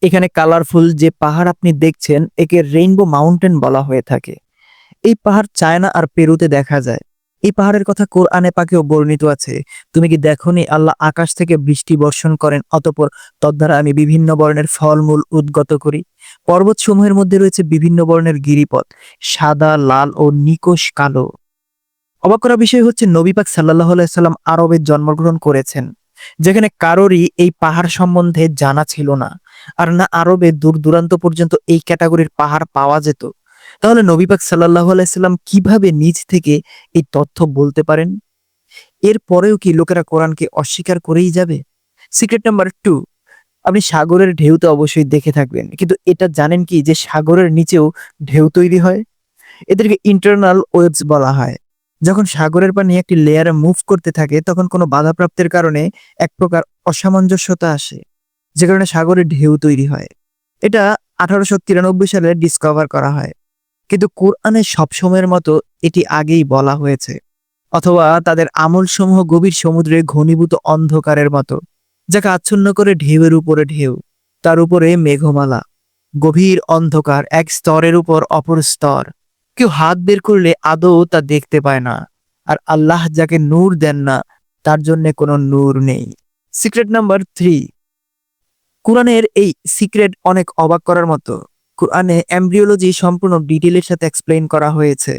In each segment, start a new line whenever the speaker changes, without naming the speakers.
এখানে কালারফুল যে পাহাড় আপনি দেখছেন একে রেইনবো মাউন্টেন বলা হয়ে থাকে। এই পাহাড় চায়না আর পেরুতে দেখা যায়। এই পাহাড়ের কথা কোরআনে পাকেও বর্ণিত আছে। তুমি কি দেখোনি আল্লাহ আকাশ থেকে বৃষ্টি বর্ষণ করেন, অতঃপর তদ্বারা আমি বিভিন্ন বর্ণের ফলমূল উদ্গত করি। পর্বতসমূহের মধ্যে রয়েছে বিভিন্ন বর্ণের গিরিপথ, সাদা, লাল ও নিকষ কালো। অবাক করা বিষয় হচ্ছে নবী পাক সাল্লাল্লাহু আলাইহি সাল্লাম আরবে জন্মগ্রহণ করেছেন, যেখানে কারোরই এই পাহাড় সম্বন্ধে জানা ছিল না। আর না আরবে দূর দূরান্ত পর্যন্ত এই ক্যাটাগরির পাহাড় পাওয়া যেত। তাহলে নবী পাক সাল্লাল্লাহু আলাইহি সাল্লাম কিভাবে নিজ থেকে এই তথ্য বলতে পারেন? এর পরেও কি লোকেরা কোরআনকে অস্বীকার করেই যাবে? সিক্রেট নাম্বার 2, আপনি সাগরের ঢেউ তো অবশ্যই দেখে থাকবেন, কিন্তু এটা জানেন কি যে সাগরের নিচেও ঢেউ তৈরি হয়? এদেরকে ইন্টারনাল ওয়েভস বলা হয়। যখন সাগরের পানি একটি লেয়ারে মুভ করতে থাকে তখন কোনো বাধাপ্রাপ্তের কারণে এক প্রকার অসামঞ্জস্যতা আসে, যে কারণে সাগরে ঢেউ তৈরি হয়। এটা 1893 সালে ডিসকভার করা হয়, কিন্তু কোরআনে সবসময়ের মতো এটি আগেই বলা হয়েছে। অথবা তাদের আমলসমূহ গভীর সমুদ্রে ঘনীভূত অন্ধকারের মতো, যাকে আচ্ছন্ন করে ঢেউয়ের উপরে ঢেউ, তার উপরে মেঘমালা, গভীর অন্ধকার, এক স্তরের উপর অপর স্তর। কেউ হাত বের করলে আদৌ তা দেখতে পায় না। আর আল্লাহ যাকে নূর দেন না তার জন্য কোনো নূর নেই। সিক্রেট নাম্বার 3, কোরআনের এই সিক্রেট অনেক অবাক করার মতো। কোরআনে এমব্রিওলজি সম্পূর্ণ ডিটেইলের সাথে এক্সপ্লেইন করা হয়েছে।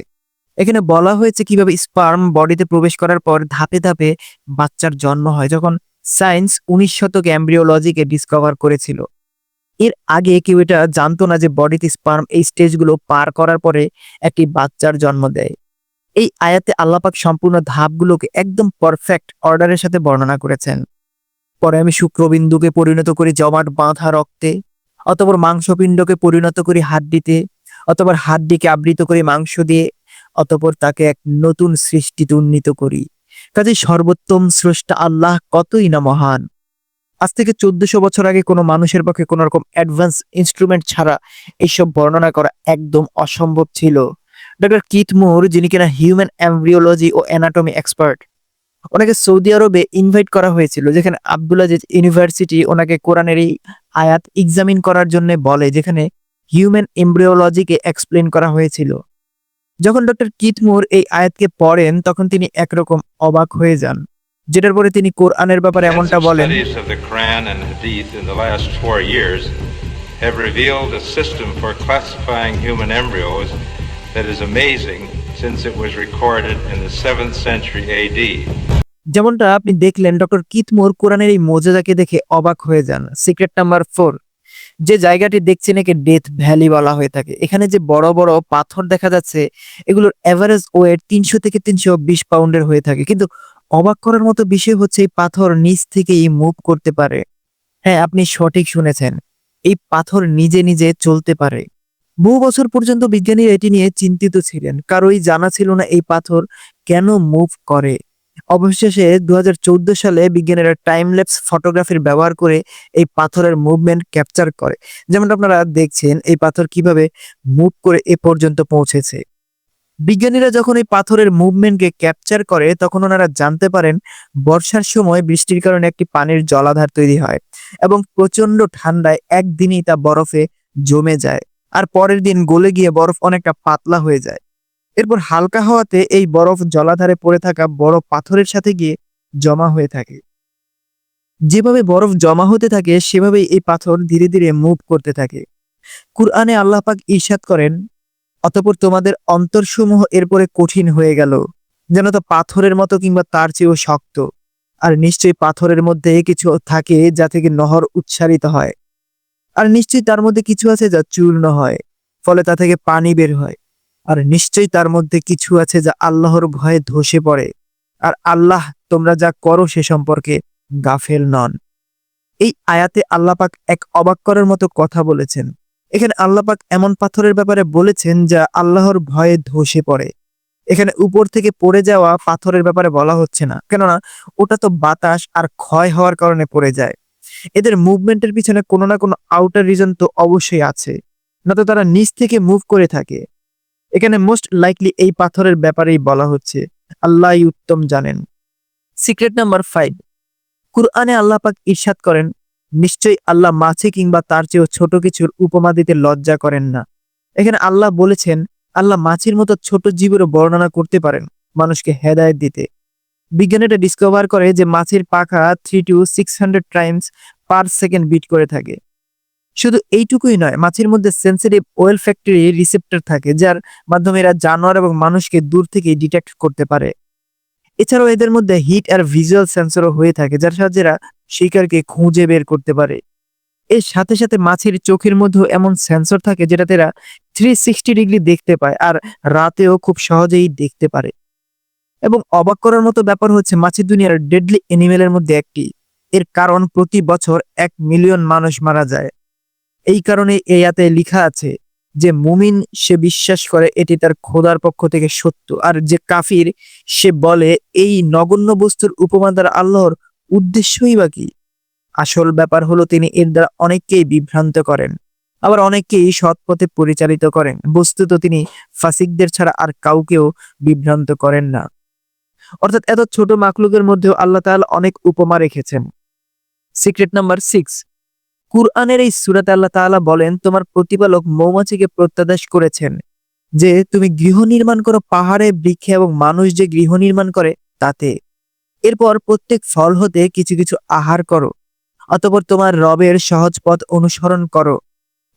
এখানে বলা হয়েছে কিভাবে স্পার্ম বডিতে প্রবেশ করার পর ধাপে ধাপে বাচ্চার জন্ম হয়, যখন সায়েন্স 19 শতকে এমব্রিওলজিকে ডিসকভার করেছিল। এর আগে কেউ এটা জানতো না যে বডিতে স্পার্ম এই স্টেজগুলো পার করার পরে একটি বাচ্চার জন্ম দেয়। এই আয়াতে আল্লাহ পাক সম্পূর্ণ ধাপগুলোকে একদম পারফেক্ট অর্ডারের সাথে বর্ণনা করেছেন। পরে আমি শুক্রবিন্দুকে পরিণত করি জমাট বাঁধা রক্তে, অতঃপর মাংসপিণ্ডকে পরিণত করি হাড্ডিতে, অতঃপর হাড্ডিকে আবৃত করি মাংস দিয়ে, অতঃপর তাকে এক নতুন সৃষ্টিতে উন্নীত করি। কাজে সর্বোত্তম স্রষ্টা আল্লাহ কতই না মহান। আজ থেকে 1400 বছর আগে কোনো মানুষের পক্ষে কোনো রকম অ্যাডভান্স ইনস্ট্রুমেন্ট ছাড়া এইসব বর্ণনা করা একদম অসম্ভব ছিল। ডক্টর কিথ মুর, যিনি কিনা হিউম্যান এমব্রিওলজি ও অ্যানাটমি এক্সপার্ট, ওনাকে সৌদি আরবে ইনভাইট করা হয়েছিল, যেখানে আব্দুল আজিজ ইউনিভার্সিটি ওনাকে কোরআনের এই আয়াত এক্সামিন করার জন্য বলে, যেখানে হিউম্যান এমব্রিওলজিকে এক্সপ্লেন করা হয়েছিল। যখন ডক্টর কিথ মুর এই আয়াতকে পড়েন তখন তিনি একরকম অবাক হয়ে যান, যেটার পরে তিনি কোরআনের ব্যাপারে এমনটা
Extensive
বলেন।
studies of the Quran and Hadith in the last 4 years have revealed a system for classifying human embryos that is amazing since it was recorded in the 7th century AD.
যেমনটা আপনি দেখলেন, doctor Keith মুর কোরআনের এই মোজেজাকে দেখে অবাক হয়ে যান। Secret number 4, যে জায়গাটি দেখছেন একে ডেথ ভ্যালি বলা হয়ে থাকে। এখানে যে বড় বড় পাথর দেখা যাচ্ছে এগুলোর এভারেজ ওয়েট 300 থেকে 320 পাউন্ডের হয়ে থাকে, কিন্তু অবাক করার মতো বিষয় হচ্ছে এই পাথর নিচ থেকেই মুভ করতে পারে। হ্যাঁ, আপনি সঠিক শুনেছেন, এই পাথর নিজে নিজে চলতে পারে। বহু বছর পর্যন্ত বিজ্ঞানীরা এটি নিয়ে চিন্তিত ছিলেন, কারোই জানা ছিল না এই পাথর কেন মুভ করে। অবশেষে 2014 সালে বিজ্ঞানীরা টাইম ল্যাপস ফটোগ্রাফির ব্যবহার করে এই পাথরের মুভমেন্ট ক্যাপচার করে। যেমনটা আপনারা দেখছেন এই পাথর কিভাবে মুভ করে এ পর্যন্ত পৌঁছেছে। বিজ্ঞানীরা যখন এই পাথরের মুভমেন্টকে ক্যাপচার করে তখন ওনারা জানতে পারেন বর্ষার সময় বৃষ্টির কারণে একটি পানির জলাধার তৈরি হয় এবং প্রচন্ড ঠান্ডায় একদিনই তা বরফে জমে যায়, আর পরের দিন গলে গিয়ে বরফ অনেকটা পাতলা হয়ে যায়। এরপর হালকা হওয়াতে এই বরফ জলাধারে পড়ে থাকা বড় পাথরের সাথে গিয়ে জমা হয়ে থাকে। যেভাবে বরফ জমা হতে থাকে সেভাবেই এই পাথর ধীরে ধীরে মুভ করতে থাকে। কুরআনে আল্লাহ পাক ইরশাদ করেন, অতঃপর তোমাদের অন্তরসমূহ এরপরে কঠিন হয়ে গেল, যেন তা পাথরের মতো কিংবা তার চেয়েও শক্ত। আর নিশ্চয়ই পাথরের মধ্যে কিছু থাকে যা থেকে নহর উচ্ছারিত হয়, আর নিশ্চয়ই তার মধ্যে কিছু আছে যা চূর্ণ হয়, ফলে তা থেকে পানি বের হয়। আর নিশ্চয়ই তার মধ্যে কিছু আছে যা আল্লাহর ভয়ে ধসে পড়ে, আর আল্লাহ তোমরা যা করো সে সম্পর্কে গাফেল নন। এই আয়াতে আল্লাহ পাক এক অবাক করার মতো কথা বলেছেন। এখানে আল্লাহ পাক এমন পাথরের ব্যাপারে বলেছেন যা আল্লাহর ভয়ে ধসে পড়ে। এখানে উপর থেকে পড়ে যাওয়া পাথরের ব্যাপারে বলা হচ্ছে না, কেননা ওটা তো বাতাস আর ক্ষয় হওয়ার কারণে পড়ে যায়। এদের মুভমেন্টের পিছনে কোনো না কোনো আউটার রিজন তো অবশ্যই আছে, না তো তারা নিচ থেকে মুভ করে থাকে। এখানে মোস্ট লাইকলি এই পাথরের ব্যাপারেই বলা হচ্ছে, আল্লাহই উত্তম জানেন। সিক্রেট নাম্বার 5, কুরআনে আল্লাহ পাক ইরশাদ করেন, নিশ্চয়ই আল্লাহ মাছি কিংবা তার চেয়েও ছোট কিছুর উপমা দিতে লজ্জা করেন না। এখানে আল্লাহ বলেছেন আল্লাহ মাছির মতো ছোট জীবেরও বর্ণনা করতে পারেন মানুষকে হেদায়েত দিতে। বিজ্ঞানীরা ডিসকভার করে যে মাছির পাখা 3 to 600 times per second beat করে থাকে। শুধু এইটুকুই নয়, মাছির মধ্যে সেন্সিটিভ ওয়েল ফ্যাক্টরি রিসেপ্টর থাকে যার মাধ্যমে এরা জানোয়ার এবং মানুষকে দূর থেকেই ডিটেক্ট করতে পারে। এছাড়াও এদের মধ্যে হিট আর ভিজুয়াল সেন্সরও হয়ে থাকে যার সাহায্যে এরা শিকারকে খুঁজে বের করতে পারে। এর সাথে সাথে মাছের চোখের মধ্যেও এমন সেন্সর থাকে যেটাতে এরা 360 ডিগ্রি দেখতে পায় আর রাতেও খুব সহজেই দেখতে পারে। এবং অবাক করার মতো ব্যাপার হচ্ছে মাছের দুনিয়ার ডেডলি অ্যানিমেলের মধ্যে একটি। এর কারণ প্রতি বছর 1 মিলিয়ন মানুষ মারা যায়। এই কারণে এই আয়াতে লেখা আছে যে মুমিন সে বিশ্বাস করে এটি তার খোদার পক্ষ থেকে সত্য, আর যে কাফির সে বলে এই নগণ্য বস্তুর উপমা দ্বারা আল্লাহর উদ্দেশ্যই বা কি। আসল ব্যাপার হলো তিনি এর দ্বারা অনেককেই বিভ্রান্ত করেন, আবার অনেককেই সৎ পথে পরিচালিত করেন। বস্তুত তিনি ফাসিকদের ছাড়া আর কাউকেও বিভ্রান্ত করেন না। অর্থাৎ এত ছোট মাখলুকের মধ্যেও আল্লাহ তাআলা অনেক উপমা রেখেছেন। সিক্রেট নাম্বার 6, কুরআনের এই সূরাতে আল্লাহ তাআলা বলেন তোমার প্রতিপালক মৌমাছিকে প্রত্যাদেশ করেছেন যে তুমি গৃহ নির্মাণ করো পাহাড়ে, বৃক্ষে এবং মানুষ যে গৃহ নির্মাণ করে তাতে। এরপর প্রত্যেক ফল হতে কিছু কিছু আহার করো, অতঃপর তোমার রবের সহজ পথ অনুসরণ করো।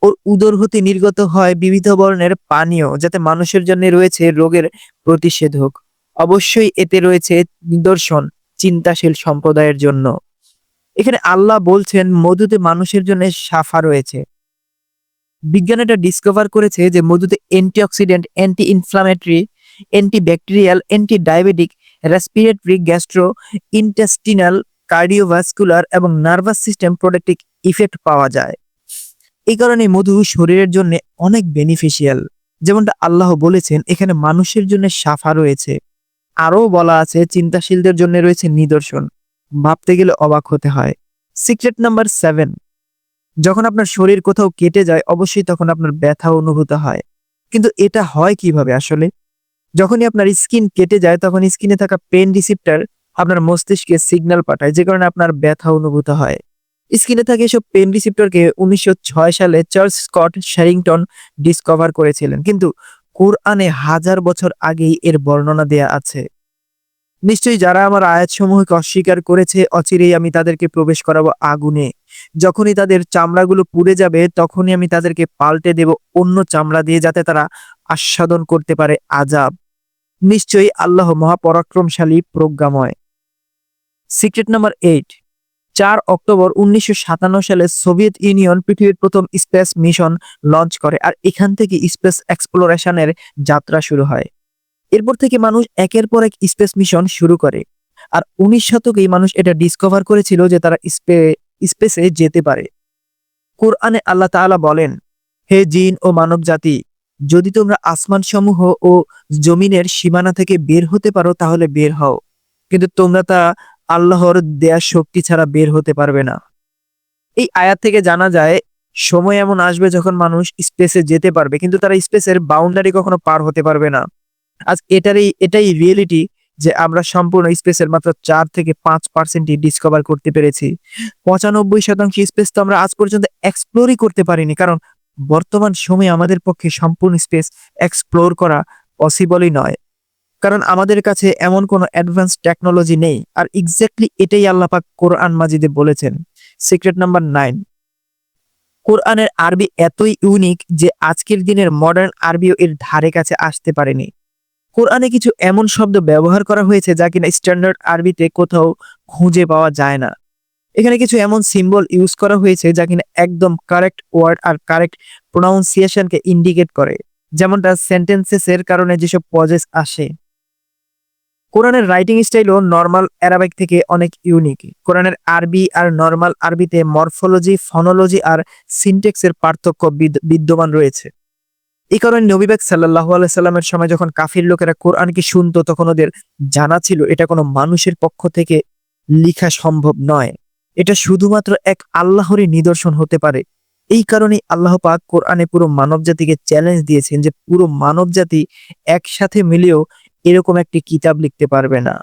ওর উদর হতে নির্গত হয় বিবিধ বর্ণের পানীয়, যাতে মানুষের জন্য রয়েছে রোগের প্রতিষেধক। অবশ্যই এতে রয়েছে নিদর্শন চিন্তাশীল সম্প্রদায়ের জন্য। এখানে আল্লাহ বলছেন মধুতে মানুষের জন্য শাফা রয়েছে। বিজ্ঞানীরা ডিসকভার করেছে যে মধুতে antioxidant, anti inflammatory, antibacterial, anti diabetic, respiratory, gastro intestinal, cardiovascular এবং নার্ভাস সিস্টেম প্রোটেক্টিভ ইফেক্ট পাওয়া যায়। এই কারণে মধু শরীরের জন্য অনেক বেনিফিশিয়াল। যেমনটা আল্লাহ বলেছেন এখানে মানুষের জন্য শাফা রয়েছে। আরও বলা আছে চিন্তাশীলদের জন্য রয়েছে নিদর্শন। ভাবতে গেলে অবাক হতে হয়। সিক্রেট নাম্বার 7, যখন আপনার শরীর কোথাও কেটে যায় অবশ্যই তখন আপনার ব্যথা অনুভূত হয়। কিন্তু এটা হয় কিভাবে আসলে? যখনই আপনার স্কিন কেটে যায় তখন স্কিনে থাকা পেন রিসেপ্টর আপনার মস্তিষ্কে সিগন্যাল পাঠায়, যে কারণে আপনার ব্যথা অনুভূত হয়। স্কিনে থাকে এসব পেন রিসেপ্টরকে 1906 সালে চার্লস স্কট শ্যারিংটন ডিসকভার করেছিলেন, কিন্তু কোরআনে 1000 বছর আগেই এর বর্ণনা দেয়া আছে। নিশ্চয়ই যারা আমার আয়াতসমূহকে অস্বীকার করেছে অচিরেই আমি তাদেরকে প্রবেশ করাবো আগুনে। যখনই তাদের চামড়াগুলো পুড়ে যাবে তখনই আমি তাদেরকে পাল্টে দেব অন্য চামড়া দিয়ে, যাতে তারা আস্বাদন করতে পারে আযাব। নিশ্চয়ই আল্লাহ মহাপরাক্রমশালী, প্রজ্ঞাময়। সিক্রেট নাম্বার 8, 4 অক্টোবর 1957 সালে সোভিয়েত ইউনিয়ন পৃথিবীর প্রথম স্পেস মিশন লঞ্চ করে, আর এখান থেকে স্পেস এক্সপ্লোরেশনের যাত্রা শুরু হয়। এরপর থেকে মানুষ একের পর এক স্পেস মিশন শুরু করে, আর 19 শতকেই মানুষ এটা ডিসকভার করেছিল যে তারা স্পেসে যেতে পারে। কোরআনে আল্লাহ তাআলা বলেন, হে জিন ও মানব জাতি, যদি তোমরা আসমান সমূহ ও জমিনের সীমানা থেকে বের হতে পারো তাহলে বের হও, কিন্তু তোমরা তা আল্লাহর দেয়া শক্তি ছাড়া বের হতে পারবে না। এই আয়াত থেকে জানা যায় সময় এমন আসবে যখন মানুষ স্পেসে যেতে পারবে, কিন্তু তারা স্পেসের বাউন্ডারি কখনো পার হতে পারবে না। আজ এটাই রিয়েলিটি যে আমরা সম্পূর্ণ স্পেসের মাত্র 4 থেকে 5% ডিসকভার করতে পেরেছি। 95% স্পেস তো আমরা আজ পর্যন্ত এক্সপ্লোরই করতে পারিনি, কারণ বর্তমান সময়ে আমাদের পক্ষে সম্পূর্ণ স্পেস এক্সপ্লোর করা পসিবলই নয়, কারণ আমাদের কাছে এমন কোনো অ্যাডভান্স টেকনোলজি নেই। আর এক্স্যাক্টলি এটাই আল্লাহ পাক কোরআন মাজিদে বলেছেন। সিক্রেট নাম্বার 9, কোরআনের আরবি এতই ইউনিক যে আজকের দিনের মডার্ন আরবিও এর ধারে কাছে আসতে পারেনি। কোরআনে কিছু এমন শব্দ ব্যবহার করা হয়েছে যা কিনা স্ট্যান্ডার্ড আরবিতে কোথাও খুঁজে পাওা যায় না। এখানে কিছু এমন সিম্বল ইউজ করা হয়েছে যা কিনা একদম কারেক্ট ওয়ার্ড আর কারেক্ট প্রোনাউন্সিয়েশনকে ইন্ডিকেট করে, যেমনটা সেন্টেন্সেসের কারণে যেসব পজেস আসে। কোরআনের রাইটিং স্টাইলও নর্মাল অ্যারাবিক থেকে অনেক ইউনিক। কোরআনের আরবি আর নর্মাল আরবিতে মরফোলজি, ফনোলজি আর সিনট্যাক্সের পার্থক্য বিদ্যমান রয়েছে। এই কারণে নবী পাক সাল্লাল্লাহু আলাইহি সাল্লামের সময় যখন কাফির লোকেরা কোরআনকে শুনতো তখন ওদের জানা ছিল এটা কোনো মানুষের পক্ষ থেকে লেখা সম্ভব নয়, এটা শুধুমাত্র এক আল্লাহরই নিদর্শন হতে পারে। এই কারণেই আল্লাহ পাক কোরআনে পুরো মানবজাতিকে চ্যালেঞ্জ দিয়েছেন যে পুরো মানবজাতি একসাথে মিলেও এরকম একটি কিতাব লিখতে পারবে না।